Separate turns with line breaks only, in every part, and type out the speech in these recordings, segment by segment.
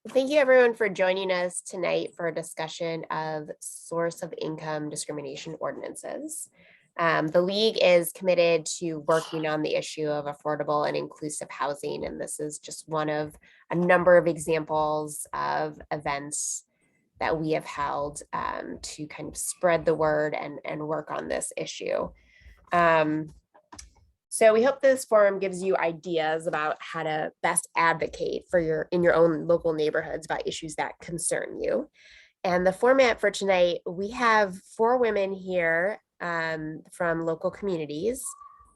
Thank you everyone for joining us tonight for a discussion of source of income discrimination ordinances. The League is committed to working on the issue of affordable and inclusive housing, and this is just one of a number of examples of events that we have held to kind of spread the word and work on this issue. So we hope this forum gives you ideas about how to best advocate for in your own local neighborhoods about issues that concern you. And the format for tonight, we have 4 women here from local communities: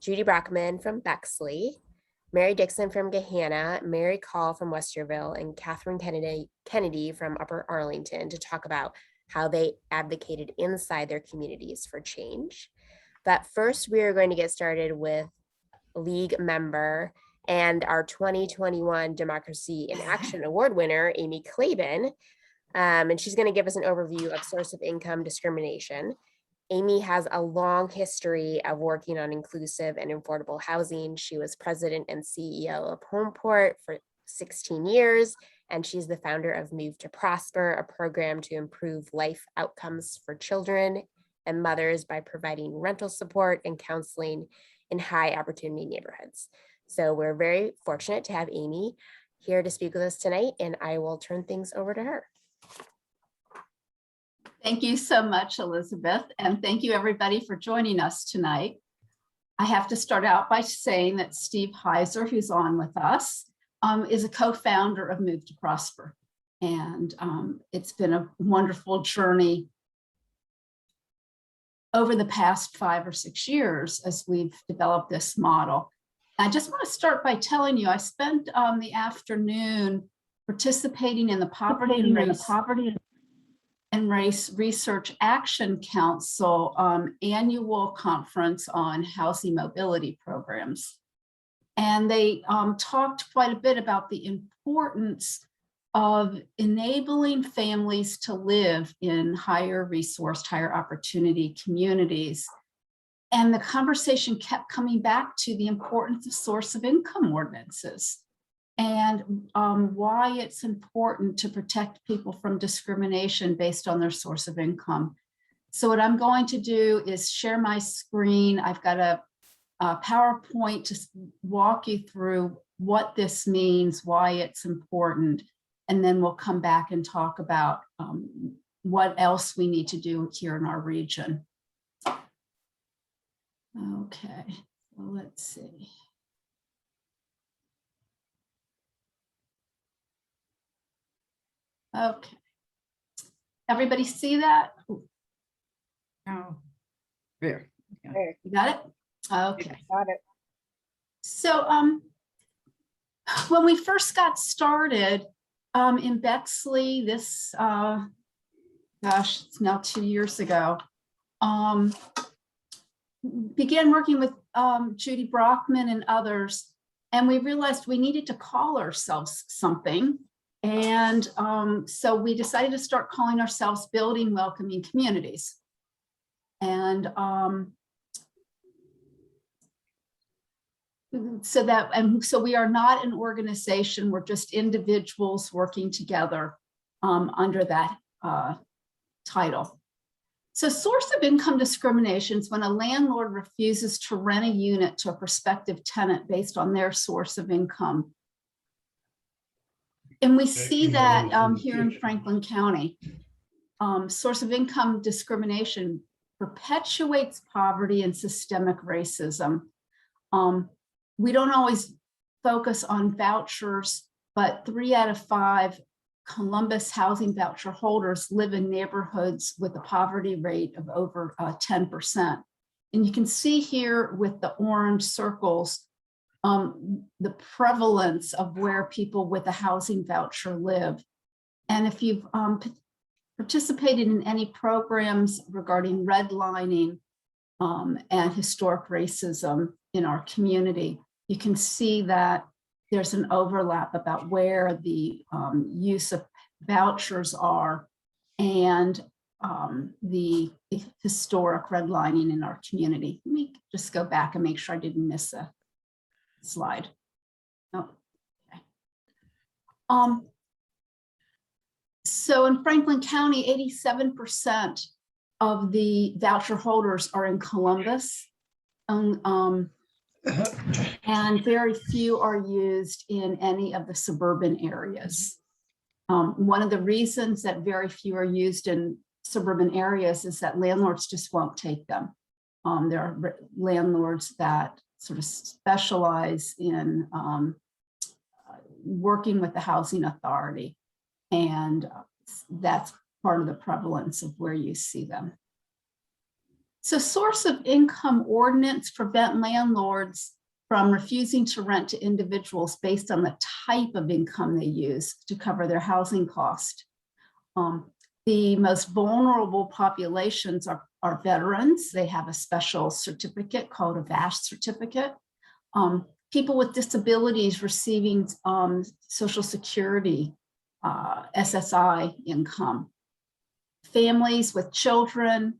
Judy Brockman from Bexley, Mary Dixon from Gahanna, Mary Call from Westerville, and Catherine Kennedy from Upper Arlington to talk about how they advocated inside their communities for change. But first, we are going to get started with League member and our 2021 Democracy in Action Award winner, Amy Klaben. And she's going to give us an overview of source of income discrimination. Amy has a long history of working on inclusive and affordable housing. She was president and CEO of Homeport for 16 years, and she's the founder of Move to Prosper, a program to improve life outcomes for children and mothers by providing rental support and counseling in high opportunity neighborhoods. So we're very fortunate to have Amy here to speak with us tonight, and I will turn things over to her.
Thank you so much, Elizabeth, and thank you everybody for joining us tonight. I have to start out by saying that Steve Heiser, who's on with us, is a co-founder of Move to Prosper, and it's been a wonderful journey over the past 5 or 6 years as we've developed this model. I just want to start by telling you, I spent the afternoon participating in the Poverty and Race Research Action Council annual conference on housing mobility programs. And they talked quite a bit about the importance of enabling families to live in higher resourced, higher opportunity communities. And the conversation kept coming back to the importance of source of income ordinances and why it's important to protect people from discrimination based on their source of income. So what I'm going to do is share my screen. I've got a PowerPoint to walk you through what this means, why it's important. And then we'll come back and talk about what else we need to do here in our region. Okay, well, let's see. Okay, everybody see that?
Oh, there.
You got it? Okay.
Got it.
So when we first got started, in Bexley, this, gosh, it's now 2 years ago, began working with Judy Brockman and others, and we realized we needed to call ourselves something. And so we decided to start calling ourselves Building Welcoming Communities. And so we are not an organization, we're just individuals working together under that title. So source of income discrimination is when a landlord refuses to rent a unit to a prospective tenant based on their source of income. And we see that here in Franklin County. Source of income discrimination perpetuates poverty and systemic racism. We don't always focus on vouchers, but 3 out of 5 Columbus housing voucher holders live in neighborhoods with a poverty rate of over 10%. And you can see here with the orange circles, the prevalence of where people with a housing voucher live. And if you've participated in any programs regarding redlining and historic racism in our community, you can see that there's an overlap about where the use of vouchers are and the historic redlining in our community. Let me just go back and make sure I didn't miss a slide. Oh, okay. So in Franklin County, 87% of the voucher holders are in Columbus. And very few are used in any of the suburban areas. One of the reasons that very few are used in suburban areas is that landlords just won't take them. There are landlords that sort of specialize in working with the housing authority, and that's part of the prevalence of where you see them. So source of income ordinance prevent landlords from refusing to rent to individuals based on the type of income they use to cover their housing cost. The most vulnerable populations are veterans. They have a special certificate called a Voucher certificate. People with disabilities receiving Social Security, SSI income. Families with children,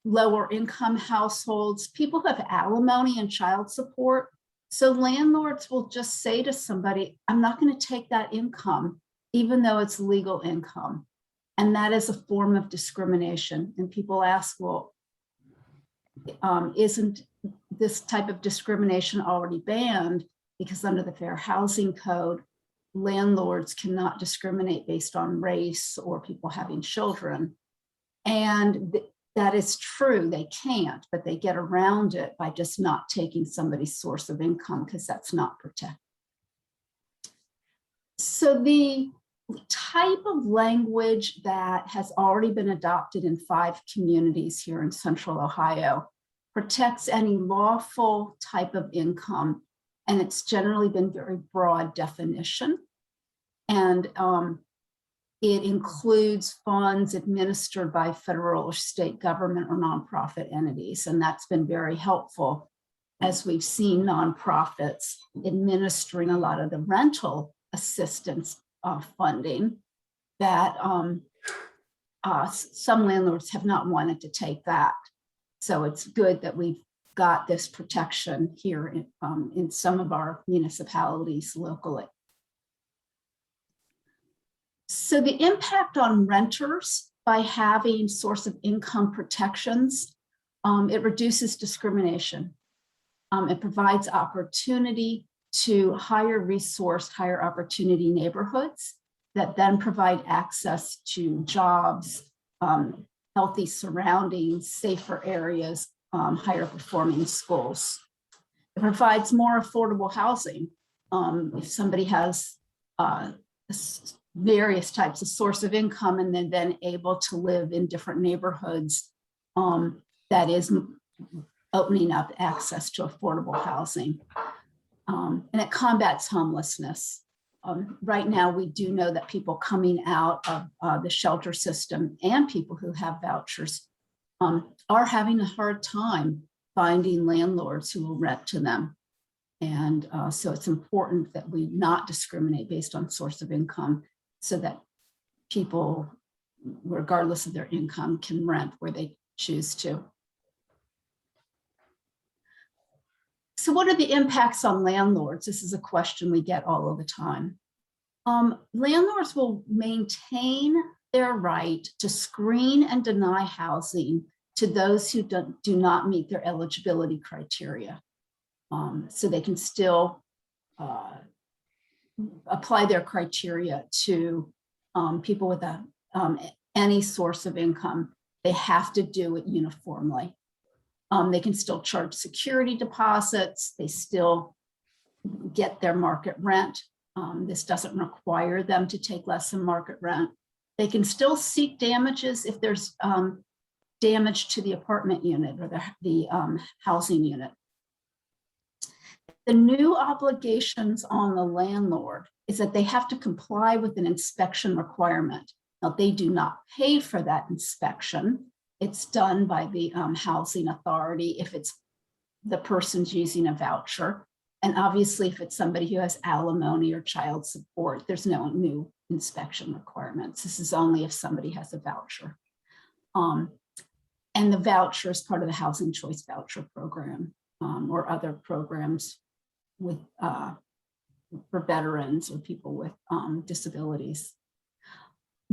lower income households, people who have alimony and child support. So landlords will just say to somebody, I'm not going to take that income, even though it's legal income. And that is a form of discrimination. And people ask, well, isn't this type of discrimination already banned? Because under the Fair Housing Code, landlords cannot discriminate based on race or people having children. And that is true, they can't, but they get around it by just not taking somebody's source of income because that's not protected. So the type of language that has already been adopted in 5 communities here in Central Ohio protects any lawful type of income, and it's generally been very broad definition. And it includes funds administered by federal or state government or nonprofit entities. And that's been very helpful as we've seen nonprofits administering a lot of the rental assistance funding that some landlords have not wanted to take that. So it's good that we've got this protection here in some of our municipalities locally. So the impact on renters by having source of income protections, it reduces discrimination. It provides opportunity to higher resource, higher opportunity neighborhoods that then provide access to jobs, healthy surroundings, safer areas, higher performing schools. It provides more affordable housing. If somebody has various types of source of income and then able to live in different neighborhoods, that is opening up access to affordable housing. And it combats homelessness. Right now, we do know that people coming out of the shelter system and people who have vouchers are having a hard time finding landlords who will rent to them. And so it's important that we not discriminate based on source of income so that people, regardless of their income, can rent where they choose to. So what are the impacts on landlords? This is a question we get all of the time. Landlords will maintain their right to screen and deny housing to those who do not meet their eligibility criteria. So they can still apply their criteria to people with any source of income. They have to do it uniformly. They can still charge security deposits. They still get their market rent. This doesn't require them to take less than market rent. They can still seek damages if there's damage to the apartment unit or the housing unit. The new obligations on the landlord is that they have to comply with an inspection requirement. Now, they do not pay for that inspection. It's done by the housing authority if it's the person's using a voucher. And obviously, if it's somebody who has alimony or child support, there's no new inspection requirements. This is only if somebody has a voucher. And the voucher is part of the Housing Choice Voucher Program or other programs with for veterans or people with disabilities.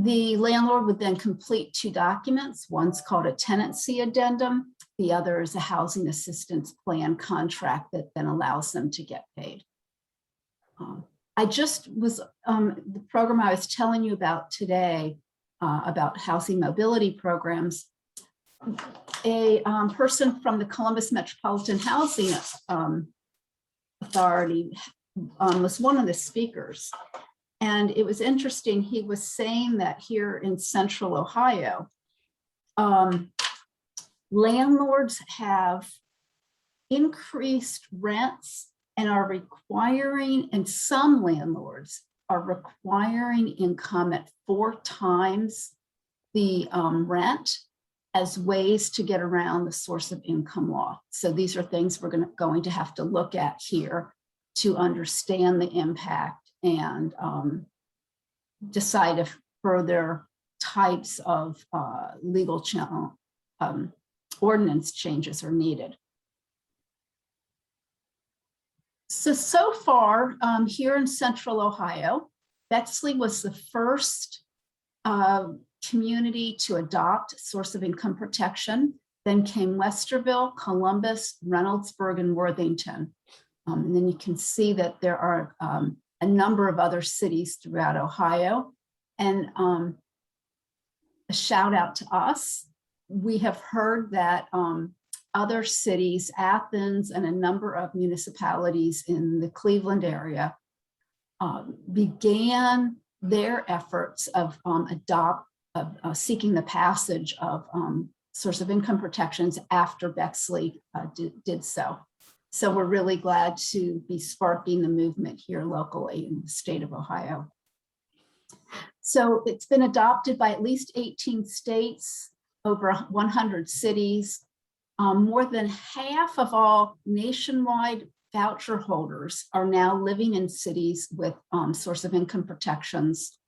The landlord would then complete 2 documents. One's called a tenancy addendum. The other is a housing assistance plan contract that then allows them to get paid. I just was, the program I was telling you about today, about housing mobility programs, a person from the Columbus Metropolitan Housing Authority was one of the speakers. And it was interesting, he was saying that here in Central Ohio, landlords have increased rents and are requiring, and some landlords are requiring income at 4 times the rent as ways to get around the source of income law. So these are things we're going to have to look at here to understand the impact and decide if further types of legal channel ordinance changes are needed. So far here in Central Ohio, Bexley was the first community to adopt source of income protection. Then came Westerville, Columbus, Reynoldsburg, and Worthington. And then you can see that there are a number of other cities throughout Ohio. And a shout out to us. We have heard that other cities, Athens and a number of municipalities in the Cleveland area, began their efforts of seeking the passage of source of income protections after Bexley did so. So we're really glad to be sparking the movement here locally in the state of Ohio. So it's been adopted by at least 18 states, over 100 cities. More than half of all nationwide voucher holders are now living in cities with source of income protections.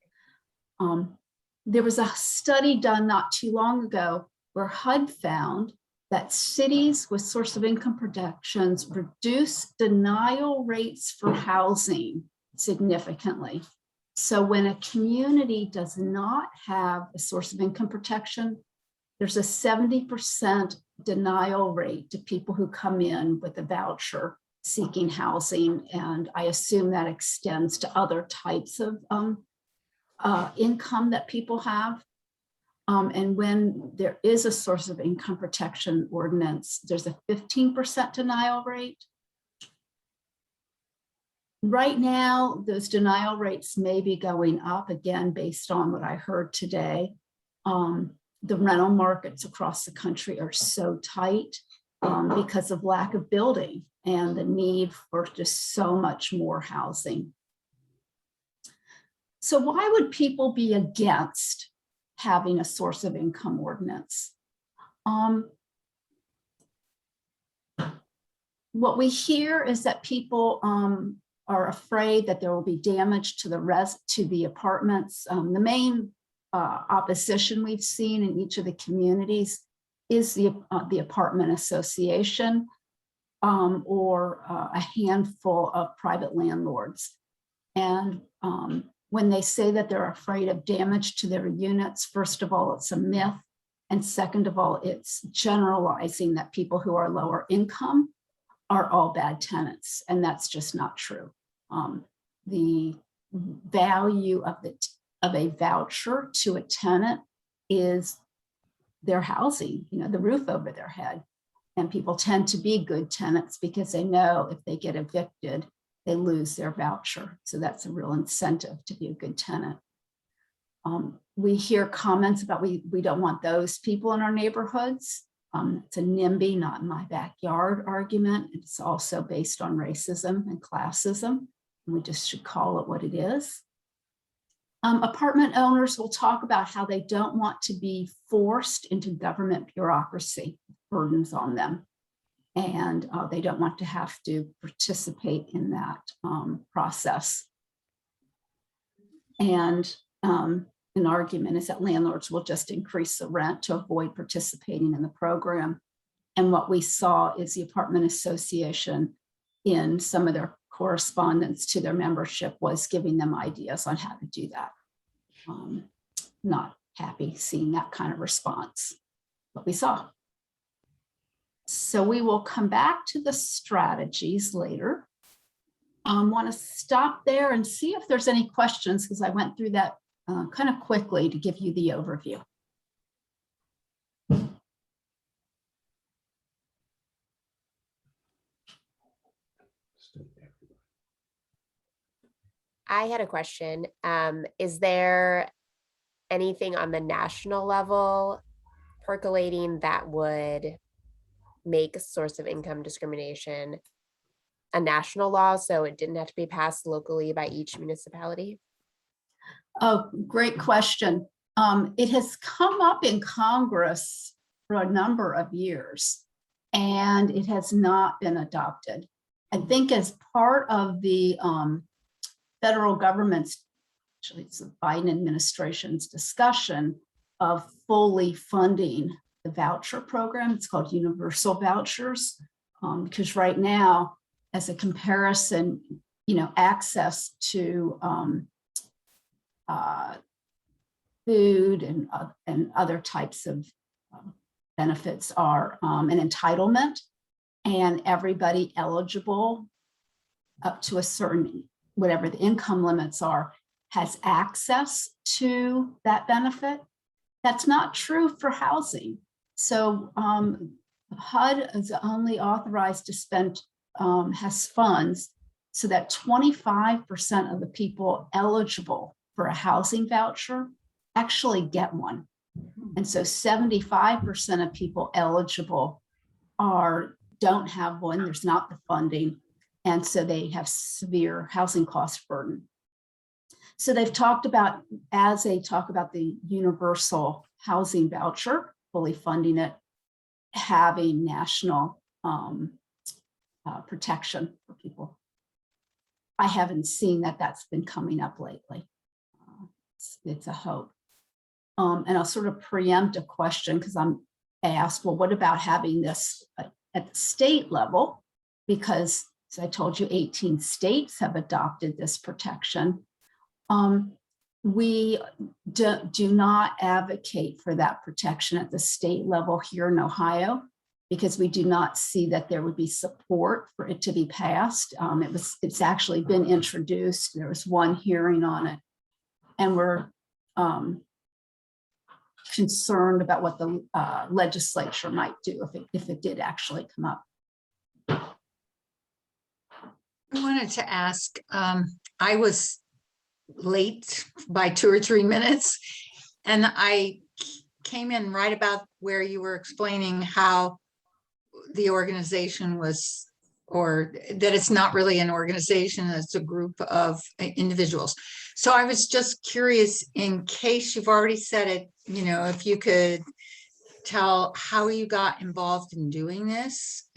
There was a study done not too long ago where HUD found that cities with source of income protections reduce denial rates for housing significantly. So when a community does not have a source of income protection, there's a 70% denial rate to people who come in with a voucher seeking housing. And I assume that extends to other types of income that people have. And when there is a source of income protection ordinance, there's a 15% denial rate. Right now, those denial rates may be going up again, based on what I heard today. The rental markets across the country are so tight because of lack of building and the need for just so much more housing. So why would people be against having a source of income ordinance? What we hear is that people are afraid that there will be damage to the apartments. The main opposition we've seen in each of the communities is the apartment association or a handful of private landlords. And when they say that they're afraid of damage to their units, first of all, it's a myth. And second of all, it's generalizing that people who are lower income are all bad tenants. And that's just not true. The value of a voucher to a tenant is their housing, the roof over their head. And people tend to be good tenants because they know if they get evicted, they lose their voucher. So that's a real incentive to be a good tenant. We hear comments about we don't want those people in our neighborhoods. It's a NIMBY, not in my backyard argument. It's also based on racism and classism. We just should call it what it is. Apartment owners will talk about how they don't want to be forced into government bureaucracy, burdens on them. And they don't want to have to participate in that process. And an argument is that landlords will just increase the rent to avoid participating in the program. And what we saw is the apartment association, in some of their correspondence to their membership, was giving them ideas on how to do that. not happy seeing that kind of response, what we saw. So we will come back to the strategies later. Want to stop there and see if there's any questions, because I went through that kind of quickly to give you the overview.
I had a question. Is there anything on the national level percolating that would make a source of income discrimination a national law, so it didn't have to be passed locally by each municipality?
Oh, great question. It has come up in Congress for a number of years, and it has not been adopted. I think as part of the federal government's, actually it's the Biden administration's discussion of fully funding the voucher program. It's called Universal Vouchers, because right now, as a comparison, access to food and other types of benefits are an entitlement, and everybody eligible up to a certain, whatever the income limits are, has access to that benefit. That's not true for housing. So HUD is only authorized to spend, has funds so that 25% of the people eligible for a housing voucher actually get one. And so 75% of people eligible don't have one, there's not the funding, and so they have severe housing cost burden. So they've talked about, as they talk about the universal housing voucher, fully funding it, having national protection for people. I haven't seen that that's been coming up lately. It's a hope. And I'll sort of preempt a question, because I'm asked, well, what about having this at the state level? Because, as I told you, 18 states have adopted this protection. We do not advocate for that protection at the state level here in Ohio, because we do not see that there would be support for it to be passed. It's actually been introduced. There was one hearing on it, and we're concerned about what the legislature might do if it did actually come up.
I wanted to ask, I was late by 2 or 3 minutes, and I came in right about where you were explaining how the organization was, or that it's not really an organization, it's a group of individuals. So I was just curious, in case you've already said it, if you could tell how you got involved in doing this,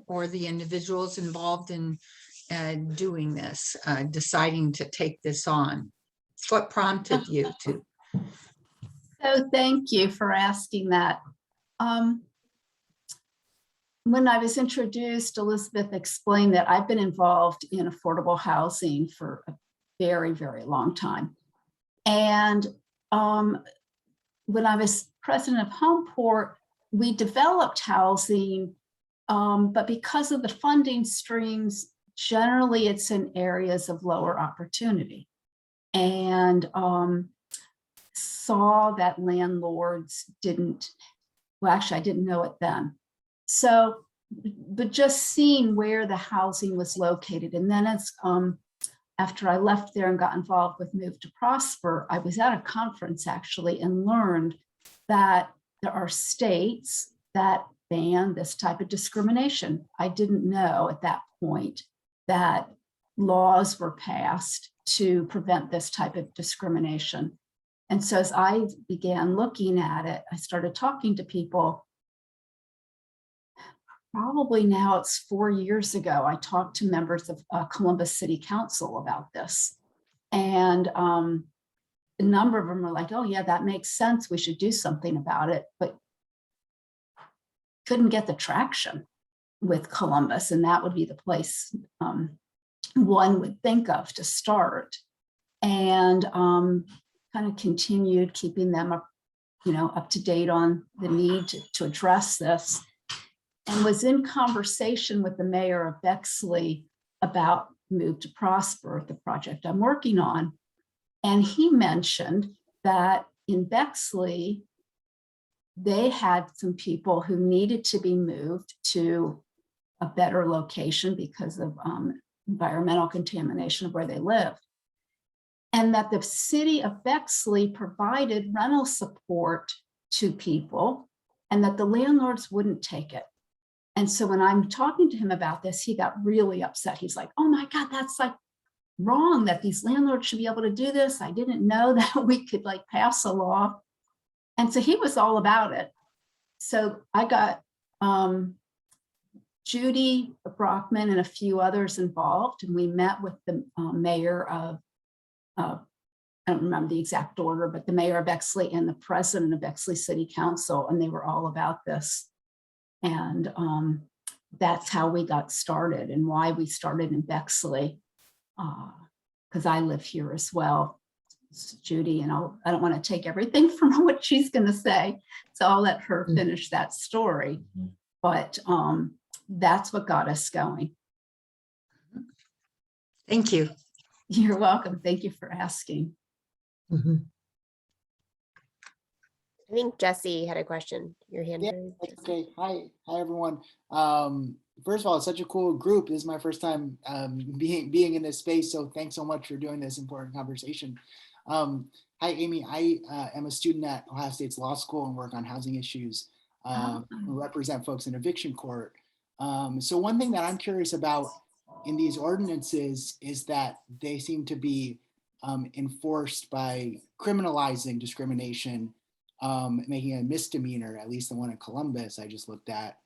or the individuals involved in doing this, deciding to take this on. What prompted you to?
So thank you for asking that. When I was introduced, Elizabeth explained that I've been involved in affordable housing for a very, very long time. And when I was president of Homeport, we developed housing, but because of the funding streams, generally it's in areas of lower opportunity, and saw that landlords didn't, well, actually I didn't know it then. So, but just seeing where the housing was located. And then it's after I left there and got involved with Move to Prosper, I was at a conference actually and learned that there are states that ban this type of discrimination. I didn't know at that point that laws were passed to prevent this type of discrimination. And so as I began looking at it, I started talking to people. Probably now it's 4 years ago, I talked to members of Columbus City Council about this. And a number of them were like, oh yeah, that makes sense, we should do something about it, but couldn't get the traction with Columbus, and that would be the place one would think of to start. And a kind of continued keeping them up, up to date on the need to address this, and was in conversation with the mayor of Bexley about Move to Prosper, the project I'm working on. And he mentioned that in Bexley, they had some people who needed to be moved to a better location because of environmental contamination of where they lived. And that the city of Bexley provided rental support to people and that the landlords wouldn't take it. And so when I'm talking to him about this, he got really upset. He's like, oh my God, that's like wrong that these landlords should be able to do this. I didn't know that we could like pass a law. And so he was all about it. So I got Judy Brockman and a few others involved, and we met with the mayor of, I don't remember the exact order, but the mayor of Bexley and the president of Bexley City Council, and they were all about this. And that's how we got started and why we started in Bexley, because I live here as well. It's Judy, and I don't want to take everything from what she's going to say, so I'll let her finish that story. But that's what got us going.
Thank you.
You're welcome. Thank you for asking.
I think Jesse had a question. Your hand raised.
Okay. Hi, everyone. First of all, it's such a cool group. This is my first time being in this space, so thanks so much for doing this important conversation. Hi, Amy. I am a student at Ohio State's law school and work on housing issues. Represent folks in eviction court. So one thing that I'm curious about in these ordinances is that they seem to be enforced by criminalizing discrimination, making it a misdemeanor, at least the one in Columbus I just looked at.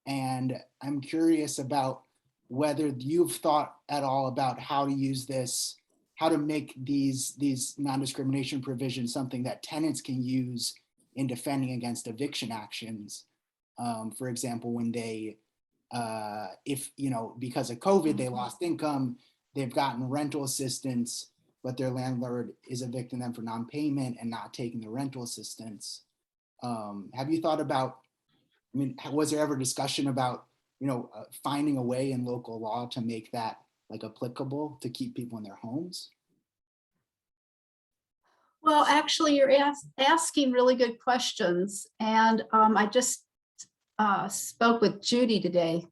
And I'm curious about whether you've thought at all about how to use this, how to make these non-discrimination provisions something that tenants can use in defending against eviction actions. For example, when they, if, because of COVID, they lost income, they've gotten rental assistance, but their landlord is evicting them for non-payment and not taking the rental assistance. Have you thought about, was there ever discussion about, finding a way in local law to make that like applicable to keep people in their homes?
Well, actually, you're asking really good questions. And I just spoke with Judy today.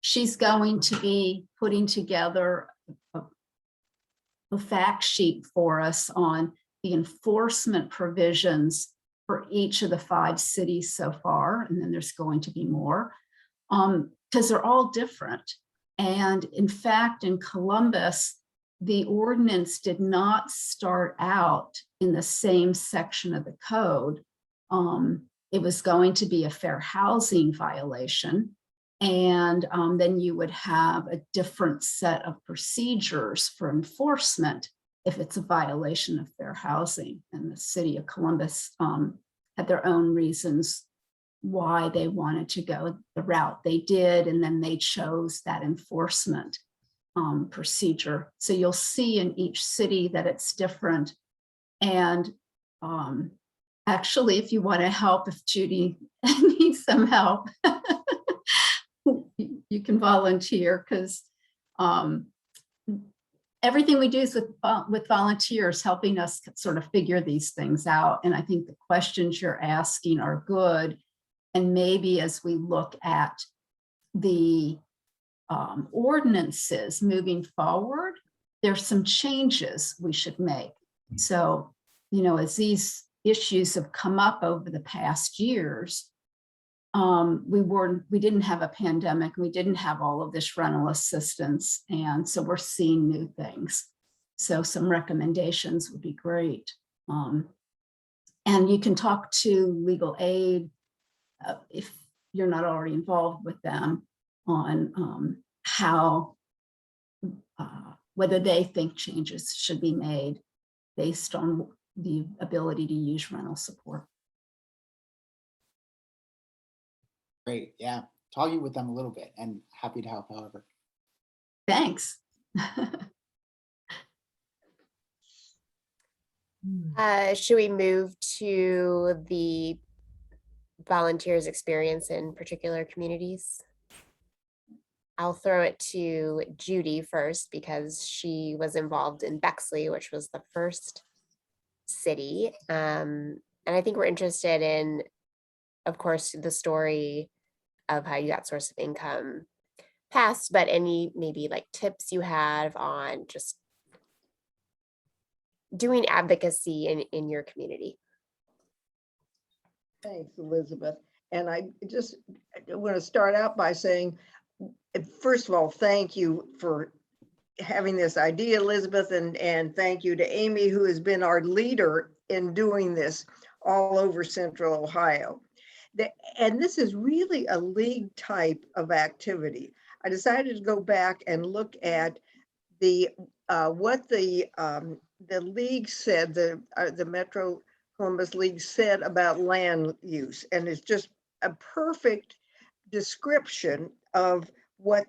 She's going to be putting together a fact sheet for us on the enforcement provisions for each of the 5 cities so far. And then there's going to be more because they're all different. And in fact, in Columbus, the ordinance did not start out in the same section of the code. It was going to be a fair housing violation. And then you would have a different set of procedures for enforcement if it's a violation of fair housing. And the city of Columbus had their own reasons why they wanted to go the route they did. And then they chose that enforcement procedure. So you'll see in each city that it's different. And actually, if you want to help, if Judy needs some help, you can volunteer, because everything we do is with volunteers helping us sort of figure these things out. And I think the questions you're asking are good. And maybe as we look at the ordinances moving forward, there's some changes we should make. So, as these issues have come up over the past years, we didn't have a pandemic, we didn't have all of this rental assistance, and so we're seeing new things. So some recommendations would be great. And you can talk to legal aid if you're not already involved with them on how, whether they think changes should be made based on the ability to use rental support.
Great, yeah. Talking with them a little bit and happy to help however.
Thanks.
Should we move to the volunteers' experience in particular communities? I'll throw it to Judy first because she was involved in Bexley, which was the first city. And I think we're interested in, of course, the story of how you got source of income passed, but any maybe like tips you have on just doing advocacy in your community.
Thanks, Elizabeth. And I just want to start out by saying, first of all, thank you for having this idea, Elizabeth, and thank you to Amy, who has been our leader in doing this all over Central Ohio. And this is really a league type of activity. I decided to go back and look at what the league said, the Metro Columbus League said about land use, and it's just a perfect description of what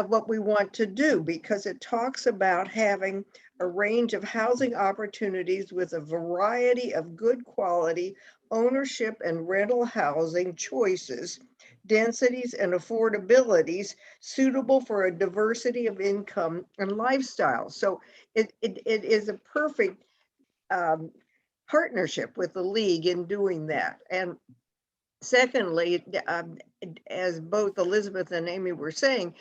what we want to do, because it talks about having a range of housing opportunities with a variety of good quality ownership and rental housing choices, densities and affordabilities suitable for a diversity of income and lifestyle. So it is a perfect partnership with the league in doing that. And secondly, as both Elizabeth and Amy were saying,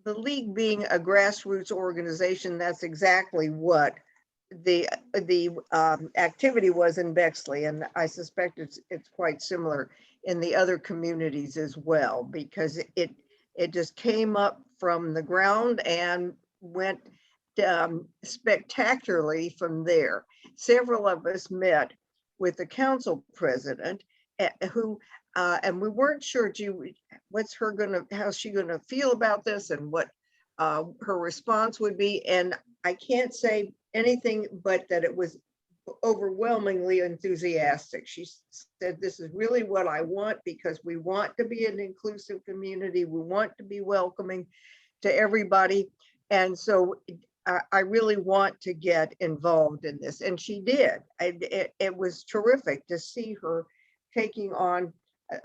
the league being a grassroots organization, that's exactly what the activity was in Bexley, and I suspect it's quite similar in the other communities as well, because it just came up from the ground and went spectacularly from there. Several of us met with the council president, who and we weren't sure, what's how's she gonna feel about this, and what her response would be. And I can't say anything but that it was overwhelmingly enthusiastic. She said, "This is really what I want, because we want to be an inclusive community. We want to be welcoming to everybody. And so I really want to get involved in this." And she did. It was terrific to see her taking on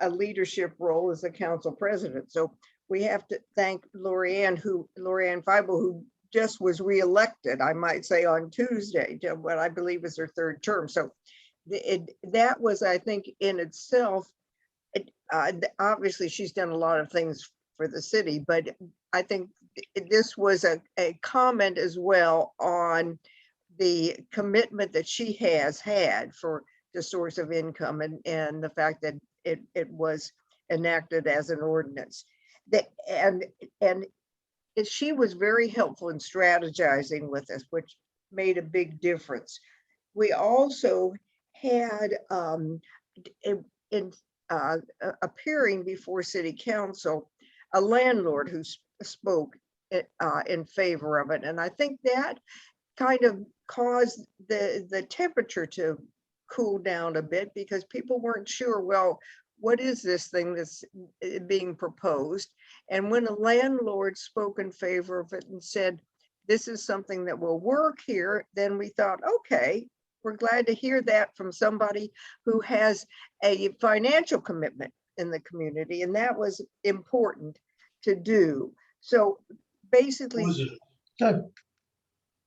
a leadership role as a council president. So we have to thank Lorianne Feibel, who just was reelected, I might say, on Tuesday, to what I believe is her third term. So that was, I think, in itself, obviously she's done a lot of things for the city, but I think this was a comment as well on the commitment that she has had for the source of income, and the fact that it was enacted as an ordinance. She was very helpful in strategizing with us, which made a big difference. We also had appearing before City Council, a landlord who spoke in favor of it. And I think that kind of caused the temperature to cool down a bit, because people weren't sure, well, what is this thing that's being proposed? And when a landlord spoke in favor of it and said, this is something that will work here, then we thought, okay, we're glad to hear that from somebody who has a financial commitment in the community. And that was important to do. So basically, go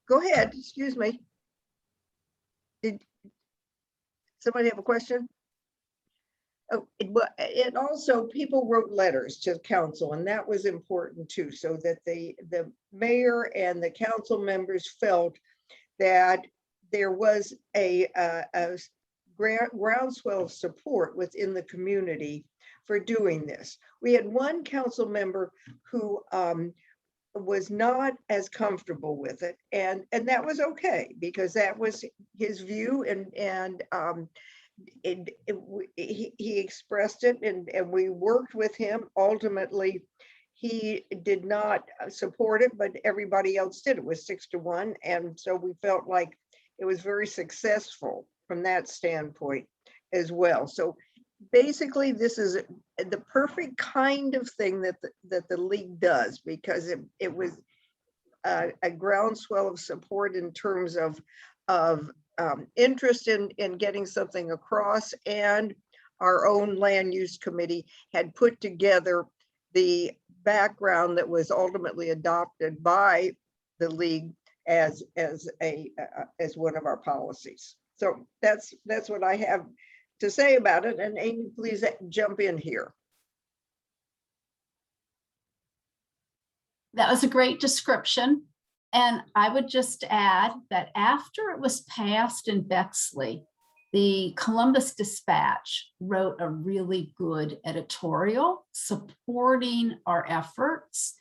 ahead, excuse me. Did somebody have a question? Oh, it also, people wrote letters to council, and that was important too, so that the mayor and the council members felt that there was a groundswell of support within the community for doing this. We had one council member who was not as comfortable with it, and that was okay, because that was his view, and he expressed it, and we worked with him. Ultimately, he did not support it, but everybody else did. It was 6-1, and so we felt like it was very successful from that standpoint as well. So basically, this is the perfect kind of thing that the league does, because it was a groundswell of support in terms of interest in getting something across, and our own land use committee had put together the background that was ultimately adopted by the league as one of our policies. So that's what I have to say about it. And Amy, please jump in here.
That was a great description. And I would just add that after it was passed in Bexley, the Columbus Dispatch wrote a really good editorial supporting our efforts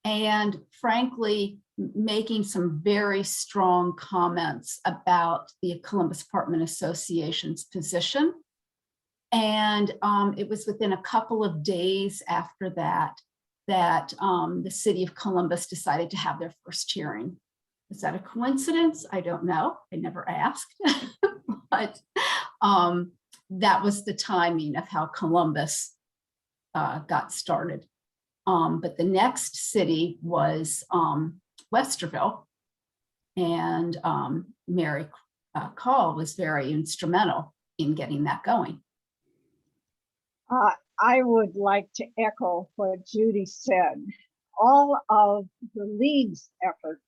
and frankly, making some very strong comments about the Columbus Apartment Association's position. And it was within a couple of days after that the city of Columbus decided to have their first hearing. Is that a coincidence? I don't know. I never asked, but that was the timing of how Columbus got started. But the next city was Westerville, and Mary Call was very instrumental in getting that going.
I would like to echo what Judy said. All of the league's effort,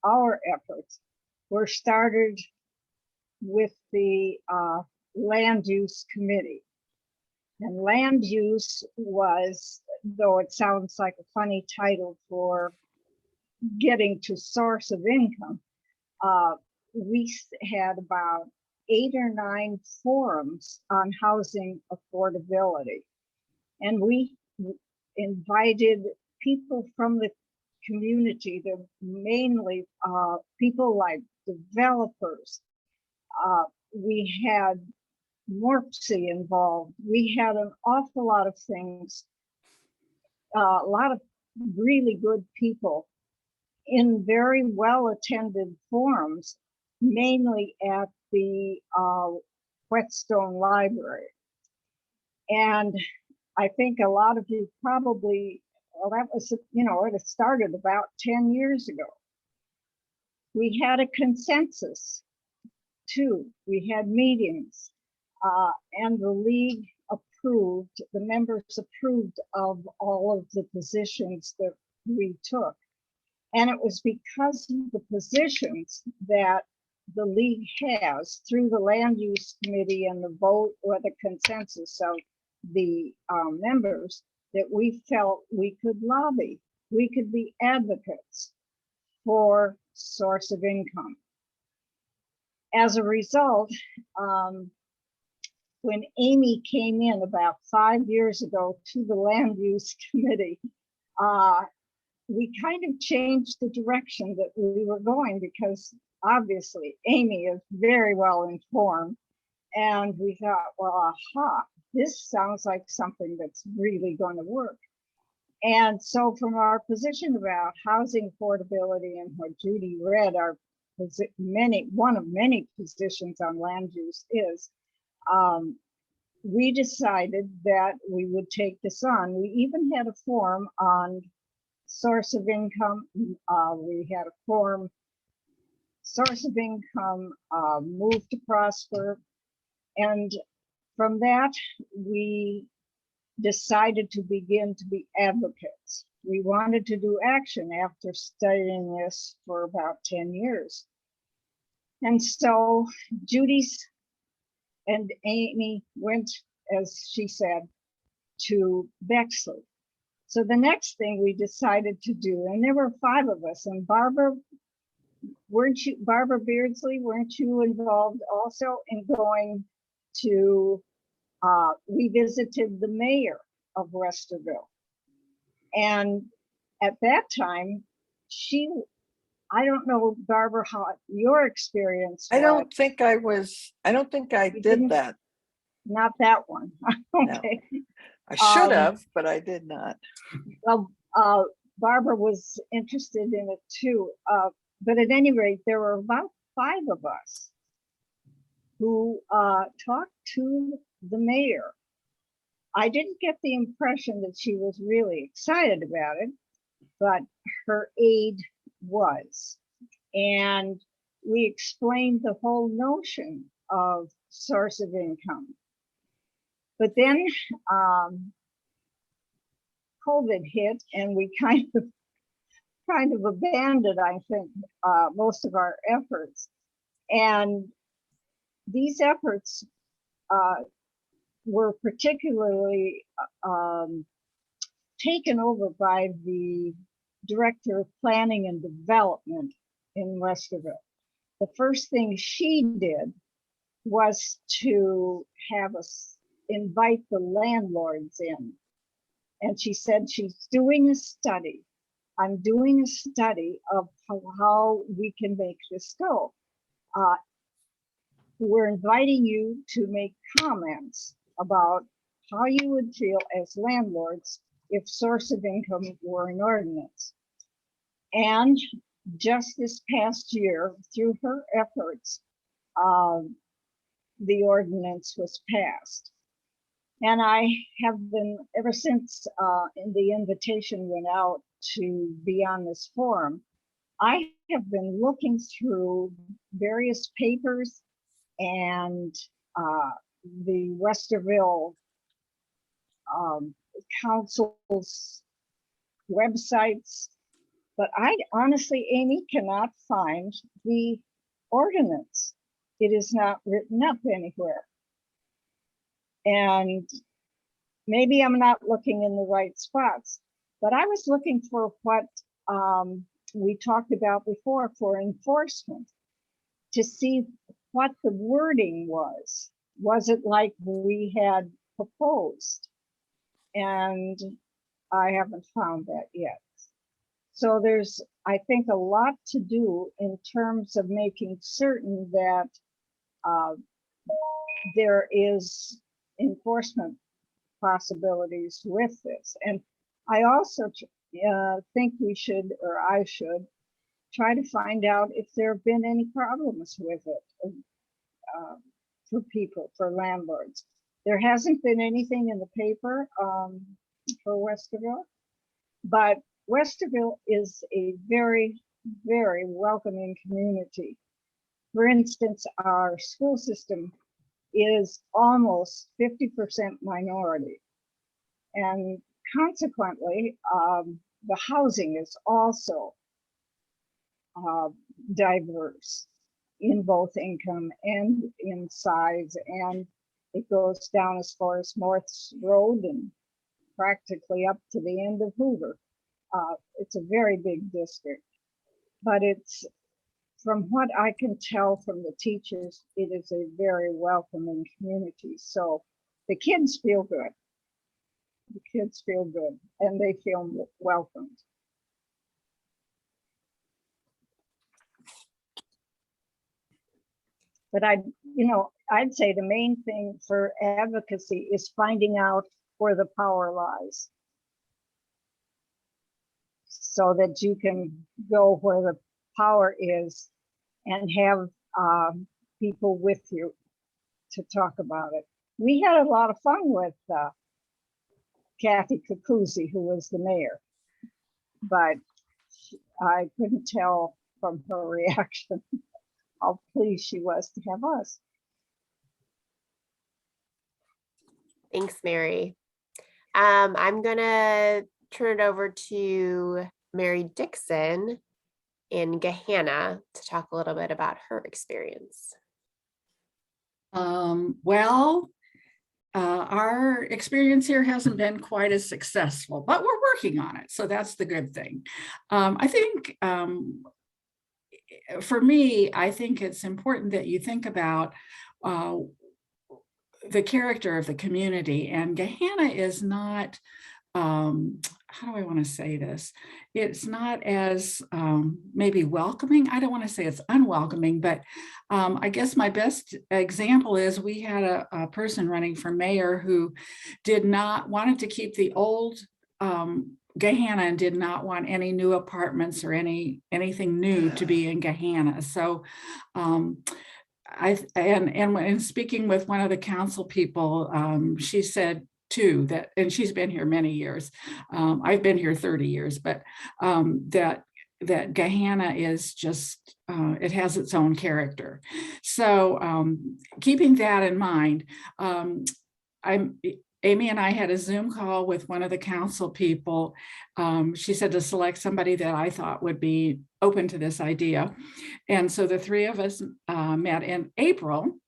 our efforts, were started with the land use committee. And land use was, though it sounds like a funny title for getting to source of income, we had about 8 or 9 forums on housing affordability. And we invited people from the community, mainly people like developers. We had Morpsey involved. We had an awful lot of things, a lot of really good people in very well-attended forums, mainly at the Whetstone Library. And I think a lot of you probably, well, that was, it started about 10 years ago. We had a consensus too. We had meetings and the league approved, the members approved of all of the positions that we took. And it was because of the positions that the league has through the land use committee and the vote or the consensus of the members that we felt we could lobby, we could be advocates for source of income. As a result, when Amy came in about 5 years ago to the land use committee, we kind of changed the direction that we were going, because obviously Amy is very well informed. And we thought, well, aha, this sounds like something that's really going to work. And so from our position about housing affordability and what Judy read, one of many positions on land use is, we decided that we would take this on. We even had a forum on source of income. We had a forum, source of income, move to prosper. And from that, we decided to begin to be advocates. We wanted to do action after studying this for about 10 years. And so Judy's and Amy went, as she said, to Bexley. So the next thing we decided to do, and there were 5 of us, and Barbara Beardsley, weren't you involved also in going to, we visited the mayor of Westerville. And at that time, I don't know, Barbara, how your experience was.
I don't think I did that.
Not that one. Okay.
I should have, but I did not.
Well, Barbara was interested in it too. But at any rate, there were about 5 of us who talked to the mayor. I didn't get the impression that she was really excited about it, but her aide was. And we explained the whole notion of source of income. But then COVID hit, and we kind of abandoned, I think, most of our efforts. And these efforts were particularly taken over by the Director of Planning and Development in Westerville. The first thing she did was to have us invite the landlords in. And she said she's doing a study. I'm doing a study of how we can make this go. We're inviting you to make comments about how you would feel as landlords if source of income were an ordinance. And just this past year, through her efforts, the ordinance was passed. And I have been, ever since the invitation went out to be on this forum, I have been looking through various papers and the Westerville Council's websites, but I honestly, Amy, cannot find the ordinance. It is not written up anywhere. And maybe I'm not looking in the right spots, but I was looking for what we talked about before for enforcement, to see what the wording was. Was it like we had proposed? And I haven't found that yet. So there's, I think, a lot to do in terms of making certain that there is enforcement possibilities with this. And I also think we should, or I should, try to find out if there have been any problems with it for people, for landlords. There hasn't been anything in the paper for Westerville, but Westerville is a very, very welcoming community. For instance, our school system is almost 50% minority. And consequently, the housing is also diverse in both income and in size. And it goes down as far as Morse Road and practically up to the end of Hoover. It's a very big district, but it's, from what I can tell from the teachers, it is a very welcoming community. So the kids feel good. The kids feel good and they feel welcomed. But I'd say the main thing for advocacy is finding out where the power lies, so that you can go where the power is and have people with you to talk about it. We had a lot of fun with Kathy Capuzzi, who was the mayor, but I couldn't tell from her reaction how pleased she was to have us.
Thanks, Mary. I'm gonna turn it over to Mary Dixon in Gahanna to talk a little bit about her experience.
Our experience here hasn't been quite as successful, but we're working on it. So that's the good thing. I think for me, I think it's important that you think about the character of the community, and Gahanna is not, how do I want to say this? It's not as maybe welcoming. I don't want to say it's unwelcoming, but I guess my best example is we had a person running for mayor who wanted to keep the old Gahanna and did not want any new apartments or anything new to be in Gahanna. So and speaking with one of the council people, she said too that, and she's been here many years. I've been here 30 years, but that that Gahanna is just, it has its own character. So keeping that in mind, Amy and I had a Zoom call with one of the council people. She said to select somebody that I thought would be open to this idea. And so the three of us met in April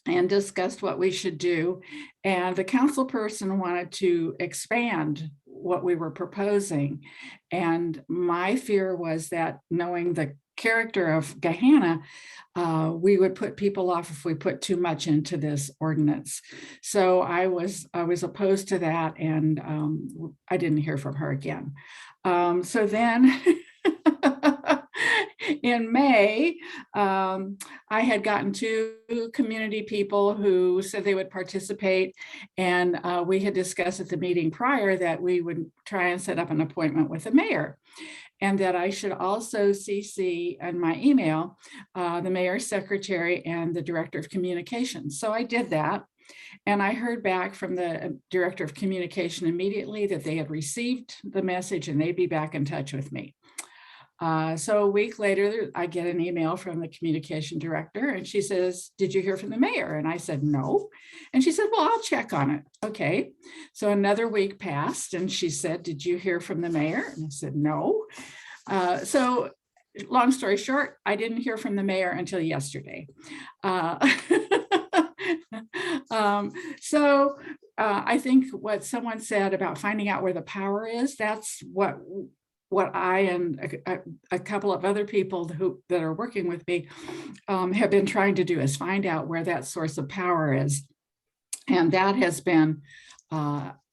and discussed what we should do. And the council person wanted to expand what we were proposing. And my fear was that, knowing the character of Gahanna, we would put people off if we put too much into this ordinance. So I was opposed to that, and I didn't hear from her again. So then in May, I had gotten 2 community people who said they would participate, and we had discussed at the meeting prior that we would try and set up an appointment with the mayor, and that I should also CC in my email the mayor's secretary and the director of communications. So I did that. And I heard back from the director of communication immediately that they had received the message and they'd be back in touch with me. So a week later, I get an email from the communication director, and she says, "Did you hear from the mayor?" And I said, "No." And she said, "Well, I'll check on it." Okay. So another week passed, and she said, "Did you hear from the mayor?" And I said, "No." So long story short, I didn't hear from the mayor until yesterday. I think what someone said about finding out where the power is, that's what I and a couple of other people that are working with me have been trying to do, is find out where that source of power is. And that has been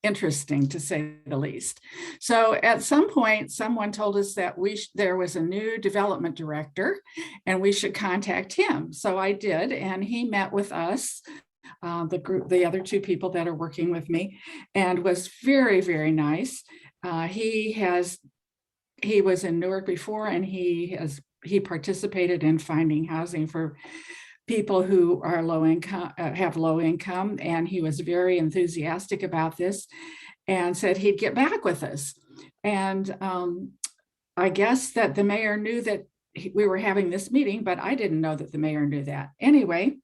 interesting, to say the least. So at some point, someone told us that there was a new development director and we should contact him. So I did, and he met with us, the other 2 people that are working with me, and was very, very nice. He was in Newark before, and he participated in finding housing for people who are low income, have low income, and he was very enthusiastic about this and said he'd get back with us. And I guess that the mayor knew that we were having this meeting, but I didn't know that the mayor knew that. Anyway,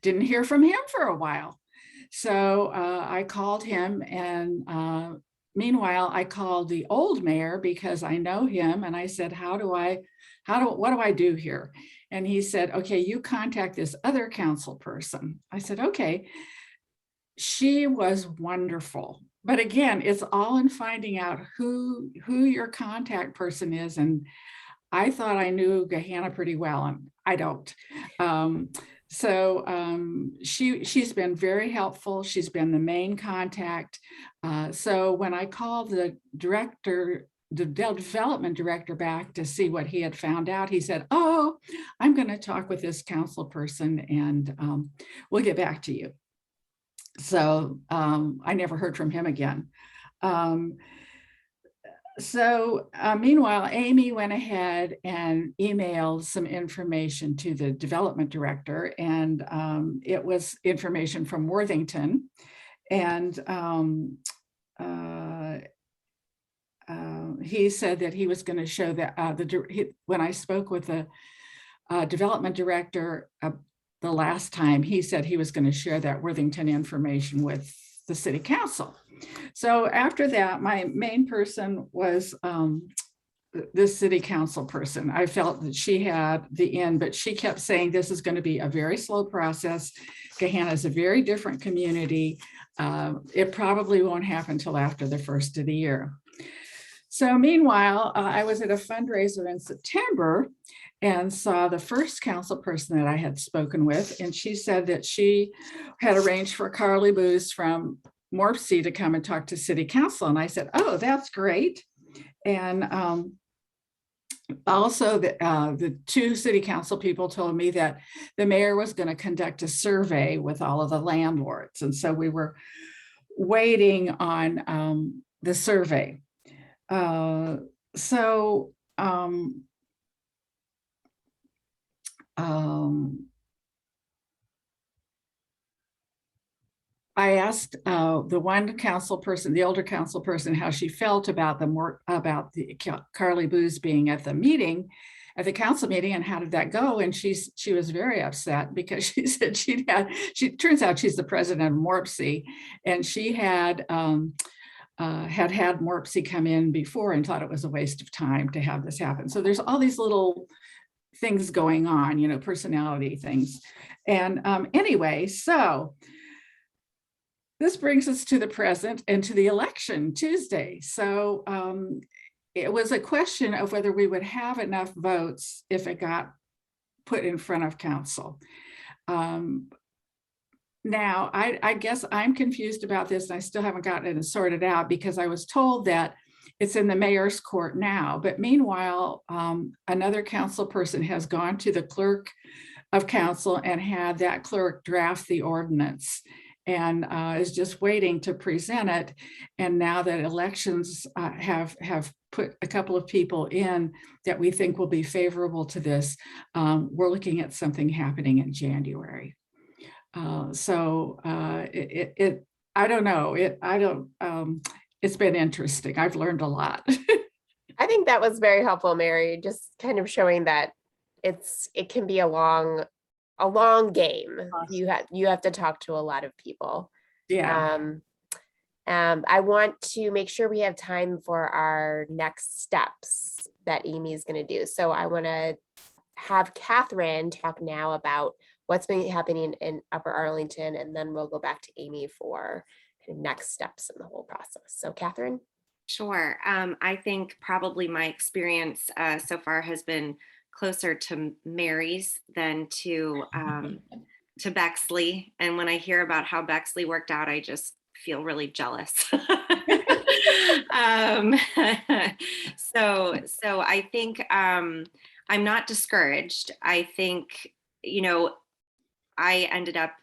didn't hear from him for a while. So I called him, and meanwhile, I called the old mayor because I know him, and I said, what do I do here? And he said, "Okay, you contact this other council person." I said, "Okay." She was wonderful. But again, it's all in finding out who your contact person is. And I thought I knew Gahanna pretty well, and I don't. She's been very helpful. She's been the main contact. So when I called the development director back to see what he had found out, he said, "Oh, I'm going to talk with this council person, and we'll get back to you." So I never heard from him again. Meanwhile, Amy went ahead and emailed some information to the development director, and it was information from Worthington. And he said that he was going to show that when I spoke with the development director the last time, he said he was going to share that Worthington information with the city council. So after that, my main person was this city council person. I felt that she had the end, but she kept saying this is going to be a very slow process. Gahanna is a very different community. It probably won't happen until after the first of the year. So meanwhile, I was at a fundraiser in September and saw the first council person that I had spoken with, and she said that she had arranged for Carly Booz from Morpsey to come and talk to city council. And I said, "Oh, that's great." And also the 2 city council people told me that the mayor was going to conduct a survey with all of the landlords. And so we were waiting on the survey. I asked the one council person, the older council person, how she felt about the Carly Booz being at the meeting, at the council meeting, and how did that go? And she was very upset because she said she turns out she's the president of MORPC, and she had MORPC come in before and thought it was a waste of time to have this happen. So there's all these little things going on, you know, personality things. And anyway, so this brings us to the present and to the election Tuesday. So it was a question of whether we would have enough votes if it got put in front of council. Now, I guess I'm confused about this, and I still haven't gotten it sorted out because I was told that it's in the mayor's court now. But meanwhile, another council person has gone to the clerk of council and had that clerk draft the ordinance, and is just waiting to present it. And now that elections have put a couple of people in that we think will be favorable to this, we're looking at something happening in January. I don't know. It's been interesting. I've learned a lot.
I think that was very helpful, Mary, just kind of showing that it can be a long game. You have to talk to a lot of people.
Yeah.
I want to make sure we have time for our next steps that Amy is going to do. So I want to have Catherine talk now about what's been happening in Upper Arlington, and then we'll go back to Amy for kind of next steps in the whole process. So Catherine?
Sure. I think probably my experience so far has been closer to Mary's than to Bexley. And when I hear about how Bexley worked out, I just feel really jealous. So I think I'm not discouraged. I think, you know, I ended up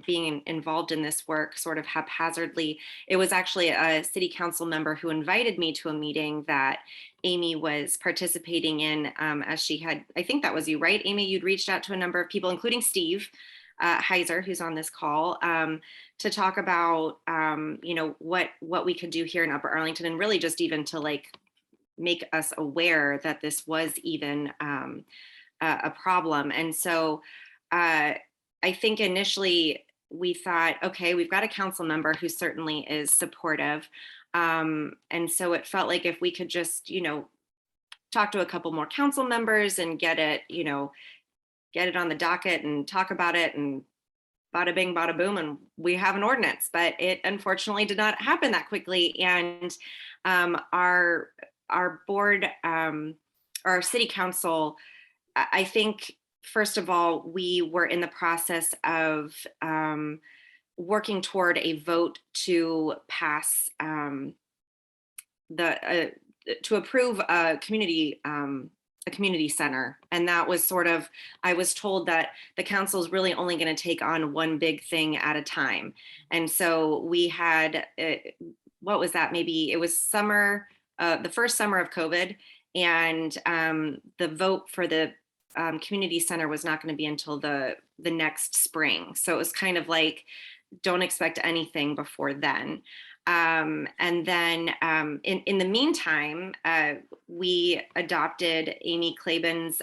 being involved in this work sort of haphazardly. It was actually a city council member who invited me to a meeting that Amy was participating in, as she had, I think that was you, right, Amy? You'd reached out to a number of people, including Steve Heiser, who's on this call, to talk about, you know, what we could do here in Upper Arlington, and really just even to like make us aware that this was even a problem. And so I think initially we thought, okay, we've got a council member who certainly is supportive. And so it felt like if we could just, you know, talk to a couple more council members and get it, you know, get it on the docket and talk about it, and bada bing, bada boom, and we have an ordinance. But it unfortunately did not happen that quickly. And our board, our city council, I think, first of all, we were in the process of working toward a vote to pass to approve a community center. And that was sort of, I was told that the council is really only going to take on one big thing at a time. And so we had, what was that? Maybe it was summer, the first summer of COVID, and the vote for the community center was not going to be until the next spring. So it was kind of like, don't expect anything before then. And then in the meantime, we adopted Amy Claiborne's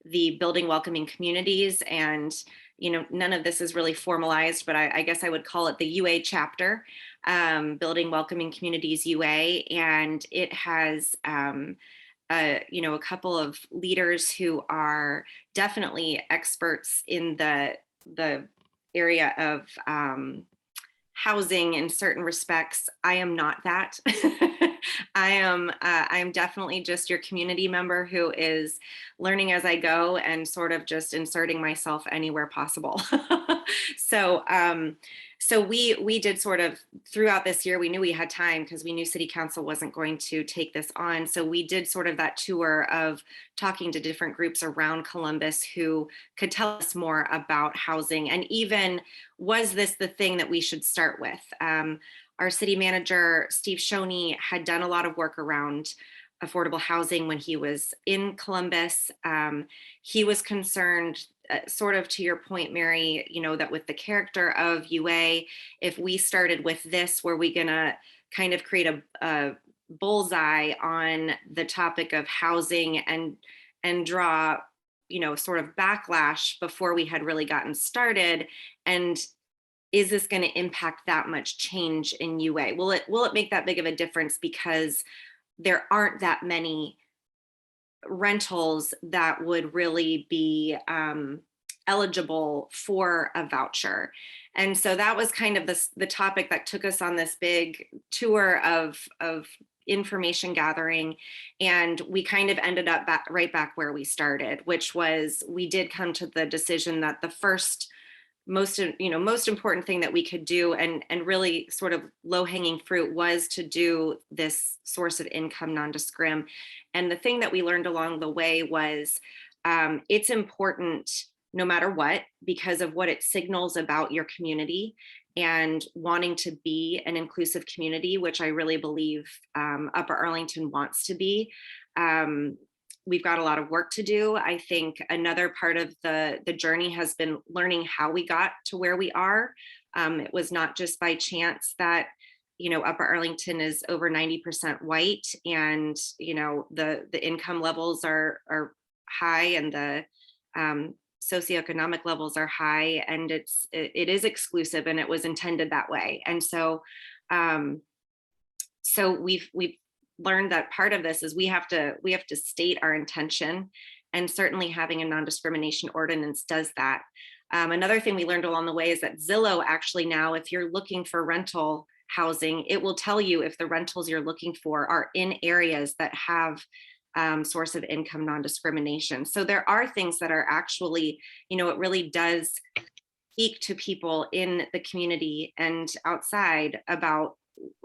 the Building Welcoming Communities. And, you know, none of this is really formalized, but I guess I would call it the UA chapter, Building Welcoming Communities UA. And it has you know, a couple of leaders who are definitely experts in the area of housing in certain respects. I am not that. I am definitely just your community member who is learning as I go and sort of just inserting myself anywhere possible. So we did sort of throughout this year, we knew we had time because we knew City Council wasn't going to take this on. So we did sort of that tour of talking to different groups around Columbus who could tell us more about housing, and even, was this the thing that we should start with? Our city manager, Steve Shoney, had done a lot of work around affordable housing when he was in Columbus. He was concerned sort of to your point, Mary, you know, that with the character of UA, if we started with this, were we gonna kind of create a bullseye on the topic of housing and draw, you know, sort of backlash before we had really gotten started? And is this going to impact that much change in UA? Will it make that big of a difference because there aren't that many rentals that would really be eligible for a voucher? And so that was kind of the topic that took us on this big tour of information gathering. And we kind of ended up right back where we started, which was we did come to the decision that the first most important thing that we could do and really sort of low-hanging fruit was to do this source of income non-discrim. And the thing that we learned along the way was it's important no matter what, because of what it signals about your community and wanting to be an inclusive community, which I really believe Upper Arlington wants to be. We've got a lot of work to do. I think another part of the journey has been learning how we got to where we are. It was not just by chance that, you know, Upper Arlington is over 90% white, and, you know, the income levels are high, and the socioeconomic levels are high, and it is exclusive, and it was intended that way. And so we've learned that part of this is we have to state our intention, and certainly having a non-discrimination ordinance does that. Another thing we learned along the way is that Zillow actually now, if you're looking for rental housing, it will tell you if the rentals you're looking for are in areas that have source of income non-discrimination. So there are things that are actually, you know, it really does speak to people in the community and outside about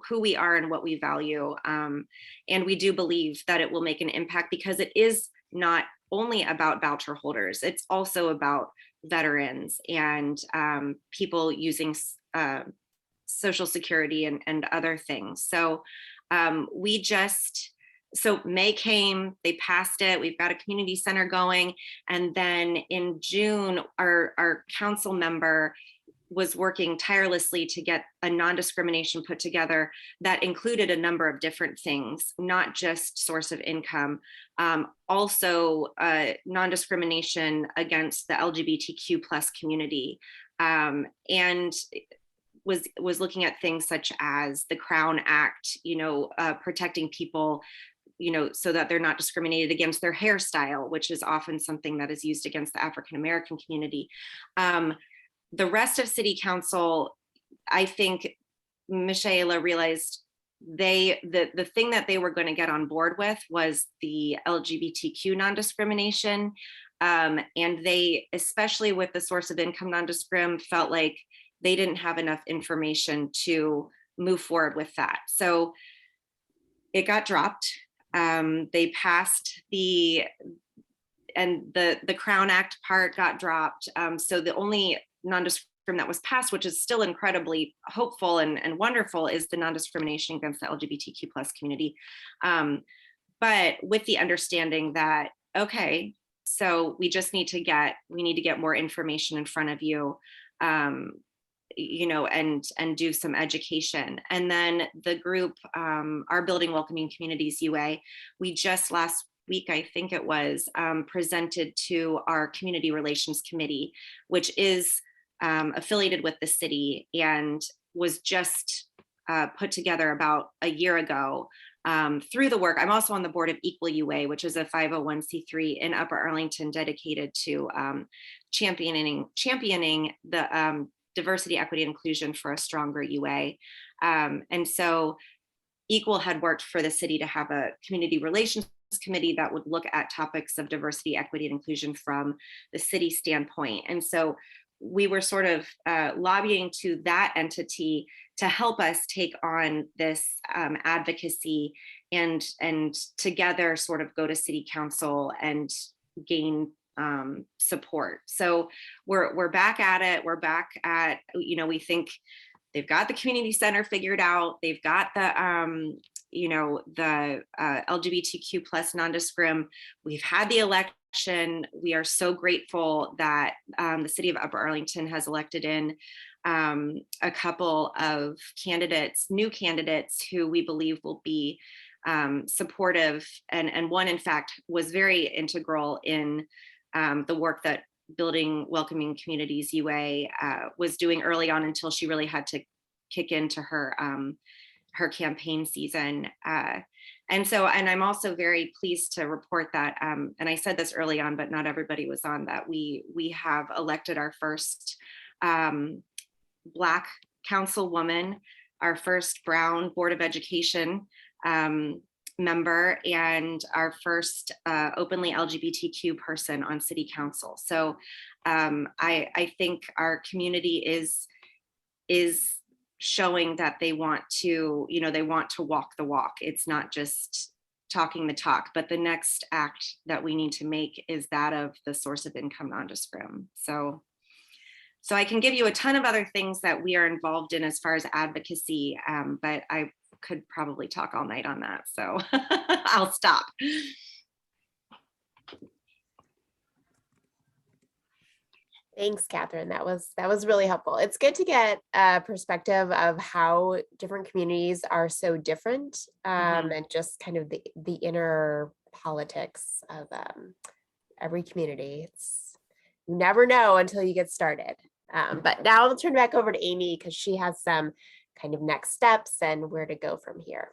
who we are and what we value. And we do believe that it will make an impact, because it is not only about voucher holders, it's also about veterans and people using Social Security and other things. So so May came, they passed it, we've got a community center going. And then in June, our council member was working tirelessly to get a non-discrimination put together that included a number of different things, not just source of income, also non-discrimination against the LGBTQ plus community, and was looking at things such as the Crown Act, you know, protecting people, you know, so that they're not discriminated against their hairstyle, which is often something that is used against the African American community. The rest of City Council, I think Michaela realized the thing that they were going to get on board with was the LGBTQ non-discrimination. And they, especially with the source of income non-discrim, felt like they didn't have enough information to move forward with that. So it got dropped. They passed the Crown Act part got dropped. So the only non-discrimination that was passed, which is still incredibly hopeful and wonderful, is the non-discrimination against the LGBTQ plus community. But with the understanding that, okay, so we need to get more information in front of you, you know, and do some education. And then the group, our Building Welcoming Communities UA, we just last week, I think it was, presented to our Community Relations Committee, which is affiliated with the city and was just put together about a year ago through the work. I'm also on the board of Equal UA, which is a 501c3 in Upper Arlington dedicated to championing the diversity, equity, and inclusion for a stronger UA. And so Equal had worked for the city to have a community relations committee that would look at topics of diversity, equity, and inclusion from the city standpoint. And so we were sort of lobbying to that entity to help us take on this advocacy and together sort of go to city council and gain support. So we're back at it. We're back at, you know, we think they've got the community center figured out. They've got the you know, the LGBTQ plus non-discrim. We've had the election. We are so grateful that the city of Upper Arlington has elected in a couple of candidates, new candidates who we believe will be supportive, and one in fact was very integral in the work that Building Welcoming Communities UA was doing early on until she really had to kick into her her campaign season. And I'm also very pleased to report that, and I said this early on, but not everybody was on, that we have elected our first Black councilwoman, our first Brown Board of Education member, and our first openly LGBTQ person on city council. So I think our community is showing that they want to, you know, they want to walk the walk. It's not just talking the talk, but the next act that we need to make is that of the source of income non-discrim. So I can give you a ton of other things that we are involved in as far as advocacy, but I could probably talk all night on that. So I'll stop.
Thanks, Catherine. That was really helpful. It's good to get a perspective of how different communities are so different, and just kind of the inner politics of every community. You never know until you get started. But now I'll turn back over to Amy because she has some kind of next steps and where to go from here.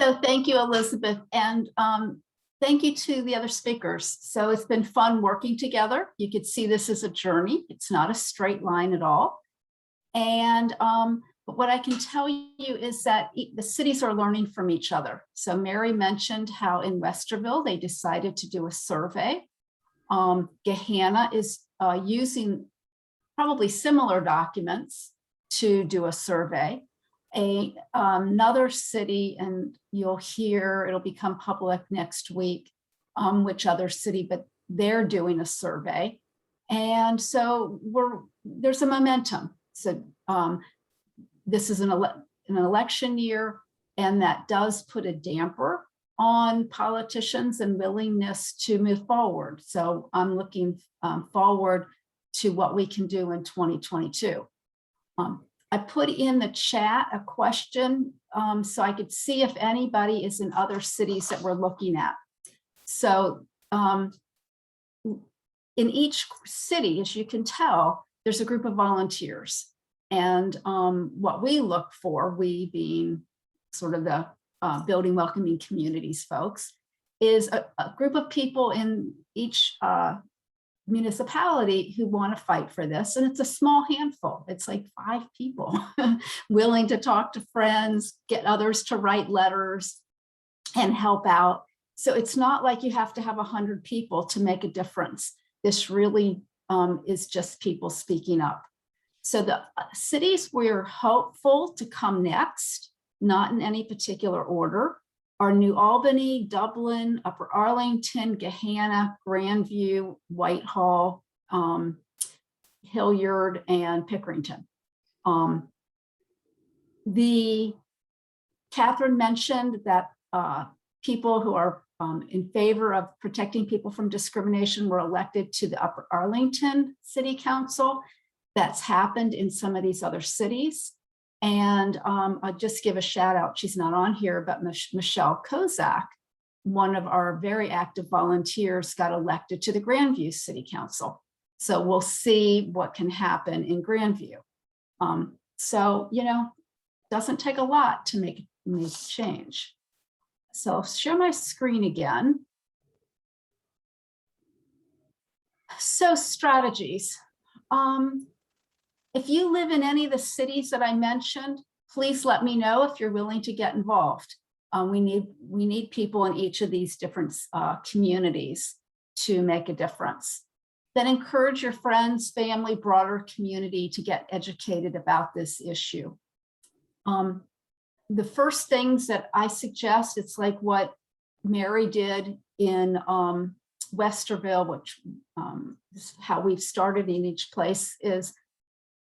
So thank you, Elizabeth, and thank you to the other speakers. So it's been fun working together. You could see this as a journey. It's not a straight line at all. And but what I can tell you is that the cities are learning from each other. So Mary mentioned how in Westerville, they decided to do a survey. Gahanna is using probably similar documents to do a survey. Another city, and you'll hear, it'll become public next week, which other city, but they're doing a survey. And so there's a momentum. So this is an election year, and that does put a damper on politicians and willingness to move forward. So I'm looking forward to what we can do in 2022. I put in the chat a question so I could see if anybody is in other cities that we're looking at. So in each city, as you can tell, there's a group of volunteers. And what we look for, we being sort of the Building Welcoming Communities folks, is a group of people in each municipality who want to fight for this. And it's a small handful. It's like 5 people willing to talk to friends, get others to write letters and help out. So it's not like you have to have 100 people to make a difference. This really is just people speaking up. So the cities we're hopeful to come next, not in any particular order, are New Albany, Dublin, Upper Arlington, Gahanna, Grandview, Whitehall, Hilliard, and Pickerington. Catherine mentioned that people who are in favor of protecting people from discrimination were elected to the Upper Arlington City Council. That's happened in some of these other cities. And I'll just give a shout out, she's not on here, but Michelle Kozak, one of our very active volunteers, got elected to the Grandview City Council. So we'll see what can happen in Grandview. So, you know, doesn't take a lot to make change. So I'll share my screen again. So strategies. If you live in any of the cities that I mentioned, please let me know if you're willing to get involved. We need people in each of these different communities to make a difference. Then encourage your friends, family, broader community to get educated about this issue. The first things that I suggest, it's like what Mary did in Westerville, which is how we've started in each place, is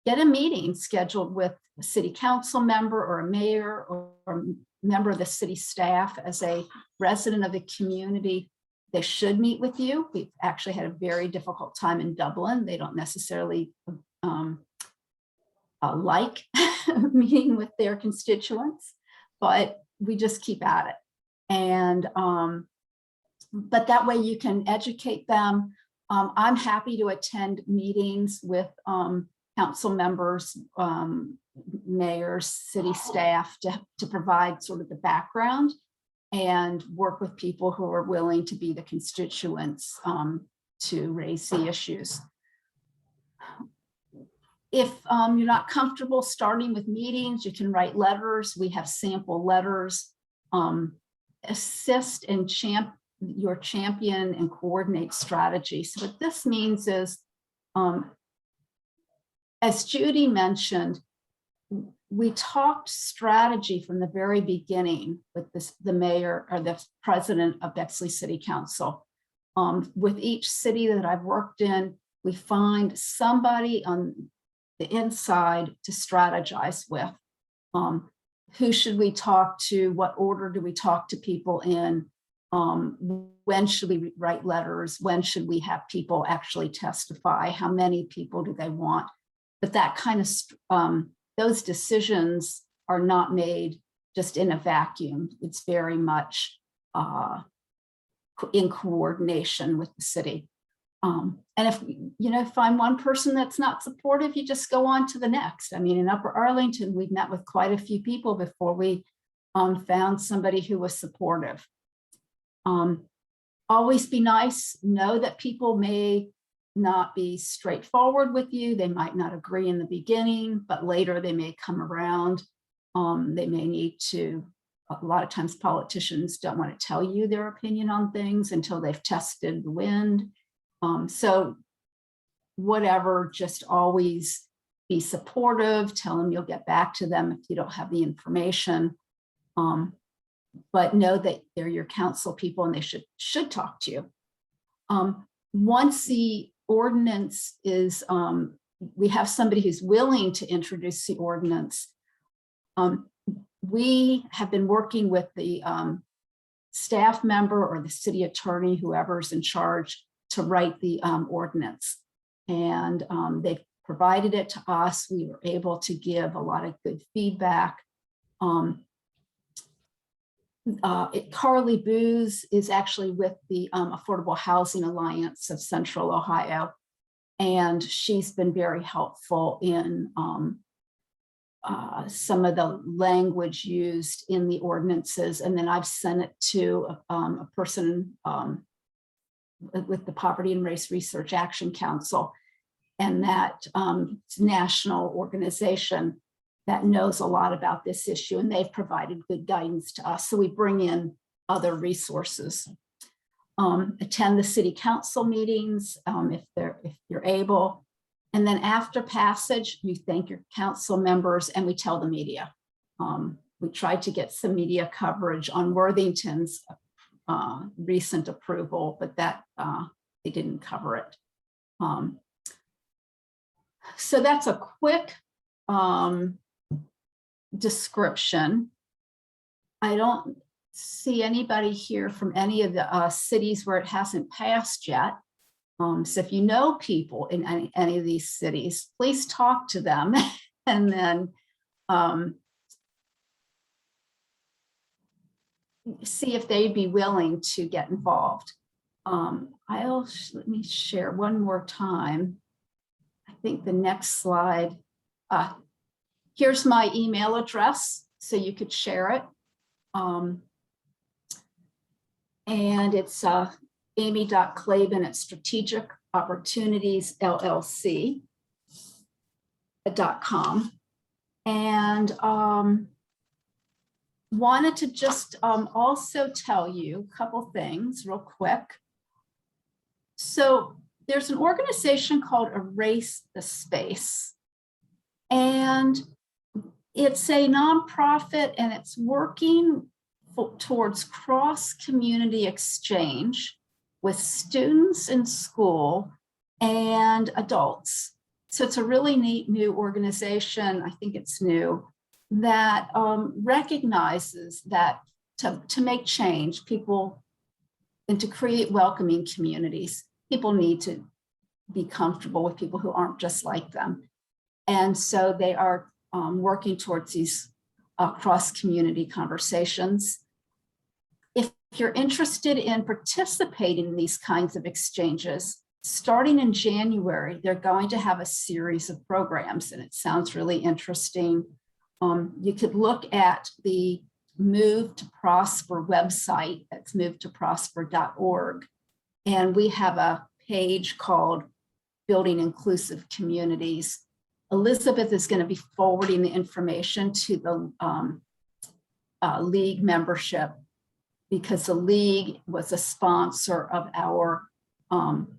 get a meeting scheduled with a city council member or a mayor or a member of the city staff. As a resident of the community, they should meet with you. We've actually had a very difficult time in Dublin. They don't necessarily like meeting with their constituents, but we just keep at it. And but that way you can educate them. I'm happy to attend meetings with council members, mayors, city staff to provide sort of the background and work with people who are willing to be the constituents to raise the issues. If you're not comfortable starting with meetings, you can write letters. We have sample letters. Assist and your champion and coordinate strategy. So what this means is, as Judy mentioned, we talked strategy from the very beginning with the mayor or the president of Bexley City Council. With each city that I've worked in, we find somebody on the inside to strategize with. Who should we talk to? What order do we talk to people in? When should we write letters? When should we have people actually testify? How many people do they want? But that kind of, those decisions are not made just in a vacuum. It's very much in coordination with the city. And if you find one person that's not supportive, you just go on to the next. I mean, in Upper Arlington, we've met with quite a few people before we found somebody who was supportive. Always be nice. Know that people may not be straightforward with you. They might not agree in the beginning, but later they may come around. They may need to, a lot of times politicians don't want to tell you their opinion on things until they've tested the wind. So whatever, just always be supportive, tell them you'll get back to them if you don't have the information. But know that they're your council people and they should talk to you. Once the ordinance is, we have somebody who's willing to introduce the ordinance. We have been working with the staff member or the city attorney, whoever's in charge, to write the ordinance. And they've provided it to us. We were able to give a lot of good feedback. Carly Booz is actually with the Affordable Housing Alliance of Central Ohio, and she's been very helpful in some of the language used in the ordinances. And then I've sent it to a person with the Poverty and Race Research Action Council, and that national organization that knows a lot about this issue, and they've provided good guidance to us. So we bring in other resources. Attend the city council meetings if you're able. And then after passage, you thank your council members, and we tell the media. We tried to get some media coverage on Worthington's recent approval, but that they didn't cover it. So that's a quick description. I don't see anybody here from any of the cities where it hasn't passed yet. So if you know people in any of these cities, please talk to them and then see if they'd be willing to get involved. Let me share one more time. I think the next slide. Here's my email address, so you could share it. And it's amy.claven at Strategic Opportunities LLC.com. And wanted to just also tell you a couple things real quick. So there's an organization called Erase the Space, and it's a nonprofit, and it's working towards cross-community exchange with students in school and adults. So it's a really neat new organization. I think it's new, that recognizes that to make change, people, and to create welcoming communities, people need to be comfortable with people who aren't just like them. And so they are working towards these cross-community conversations. If you're interested in participating in these kinds of exchanges, starting in January, they're going to have a series of programs, and it sounds really interesting. You could look at the Move to Prosper website. That's movetoprosper.org. And we have a page called Building Inclusive Communities. Elizabeth is going to be forwarding the information to the League membership, because the League was a sponsor of our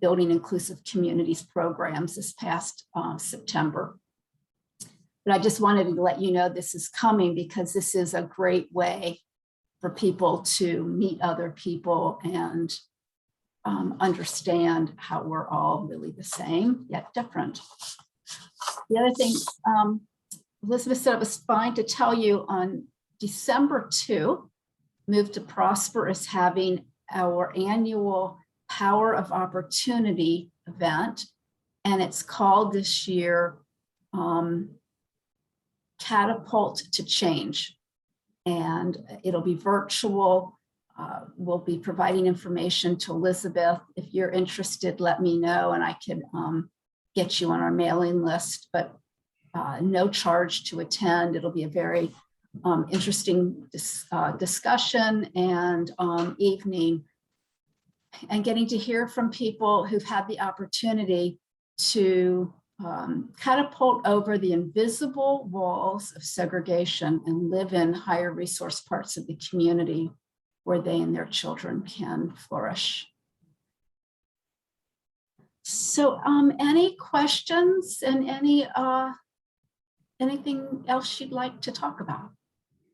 Building Inclusive Communities programs this past September. But I just wanted to let you know this is coming, because this is a great way for people to meet other people and understand how we're all really the same, yet different. The other thing, Elizabeth said it was fine to tell you on December 2, Move to Prosper is having our annual Power of Opportunity event. And it's called this year Catapult to Change. And it'll be virtual. We'll be providing information to Elizabeth. If you're interested, let me know and I can get you on our mailing list, but no charge to attend. It'll be a very interesting discussion and evening, and getting to hear from people who've had the opportunity to catapult over the invisible walls of segregation and live in higher resource parts of the community where they and their children can flourish. So any questions and anything else you'd like to talk about?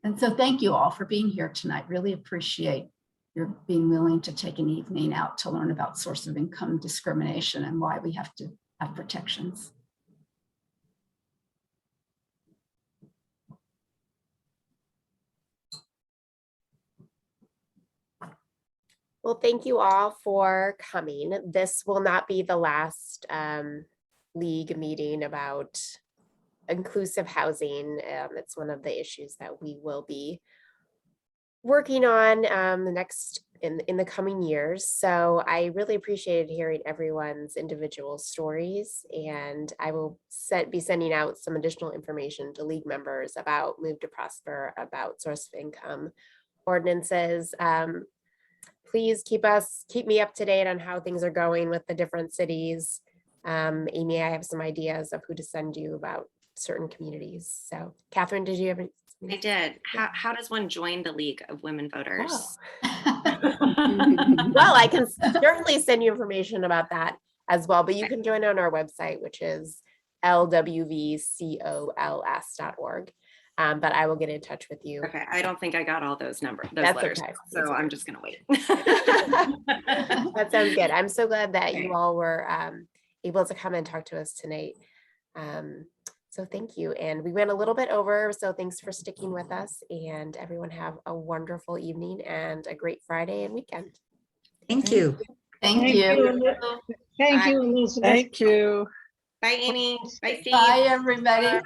And so thank you all for being here tonight. Really appreciate your being willing to take an evening out to learn about source of income discrimination and why we have to have protections.
Well, thank you all for coming. This will not be the last League meeting about inclusive housing. It's one of the issues that we will be working on in the coming years. So I really appreciated hearing everyone's individual stories, and I will be sending out some additional information to League members about Move to Prosper, about source of income ordinances. Please keep me up to date on how things are going with the different cities. Amy, I have some ideas of who to send you about certain communities. So Catherine, did you have any?
I did. How does one join the League of Women Voters?
Oh. Well, I can certainly send you information about that as well, but you can join on our website, which is lwvcols.org. But I will get in touch with you.
Okay, I don't think I got all those
That's
letters,
okay.
so I'm just gonna wait.
That sounds good. I'm so glad that you all were able to come and talk to us tonight. So thank you. And we went a little bit over, so thanks for sticking with us, and everyone have a wonderful evening and a great Friday and weekend.
Thank you.
Thank you.
Thank
Bye.
you, Elizabeth.
Thank you.
Bye, Amy. Bye, Steve.
Bye, everybody.
Bye.